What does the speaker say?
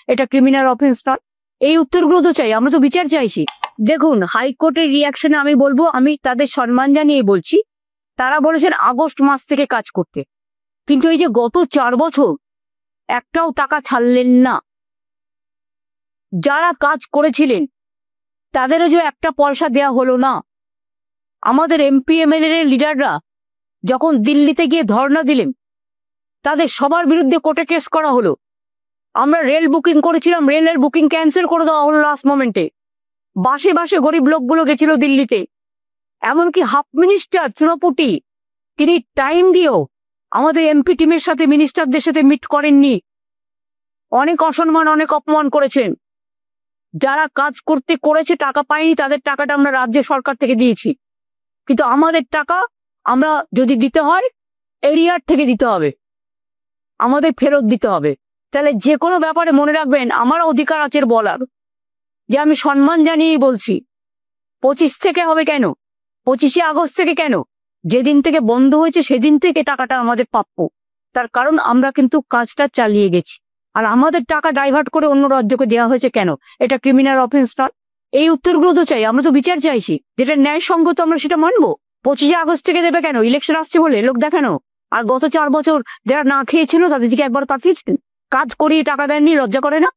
এটা criminal offence নয়? এই উত্তরগুলো তো চাই, আমরা তো বিচার চাইছি। দেখুন, হাইকোর্টের রিয়াকশনে আমি বলবো, আমি তাদের সম্মান জানিয়ে বলছি, তারা বলেছেন আগস্ট মাস থেকে কাজ করতে, কিন্তু এই যে গত 4 বছর একটাও টাকা ছাড়লেন না। যারা কাজ করেছিলেন তাদেরও যে একটা পয়সা দেয়া হলো না। আমাদের এমপি এমএলএ এর লিডাররা যখন দিল্লিতে গিয়ে ধর্ণা দিলেন, তাদের সবার বিরুদ্ধে কোর্টে কেস করা হলো। আমরা রেল বুকিং করেছিলাম, রেলের বুকিং ক্যান্সেল করে দেওয়া হলো লাস্ট মোমেন্টে। বাসে বাসে গরিব লোকগুলো গেছিল দিল্লিতে। এমনকি হাফ মিনিস্টার চুনাপুটি, তিনি টাইম দিয়েও আমাদের এমপি টিমের সাথে মিনিস্টারদের সাথে মিট করেননি। অনেক অসম্মান, অনেক অপমান করেছেন। যারা কাজ করতে করেছে টাকা পায়নি, তাদের টাকাটা আমরা রাজ্য সরকার থেকে দিয়েছি, কিন্তু আমাদের টাকা আমরা যদি দিতে হয় এরিয়ার থেকে দিতে হবে, আমাদের ফেরত দিতে হবে। তাহলে যে কোনো ব্যাপারে মনে রাখবেন, আমার অধিকার আছে বলার, যে আমি সম্মান জানিয়েই বলছি 25 থেকে হবে কেন, 25শে আগস্ট থেকে কেন, যেদিন থেকে বন্ধ হয়েছে সেদিন থেকে টাকাটা আমাদের প্রাপ্য। তার কারণ আমরা কিন্তু কাজটা চালিয়ে গেছি, আর আমাদের টাকা ডাইভার্ট করে অন্য রাজ্যকে দেওয়া হয়েছে কেন? এটা ক্রিমিনাল অফেন্স নয়? এই উত্তরগুলো তো চাই, আমরা তো বিচার চাইছি, যেটা ন্যায়সঙ্গত আমরা সেটা মানবো। 25শে আগস্ট থেকে দেবে কেন? ইলেকশন আসছে বলে লোক দেখানো? আর গত 4 বছর যারা না খেয়েছিল তাদের দিকে একবার তাকিয়েছেন? কাজ করিয়ে টাকা দেননি, লজ্জা করে না?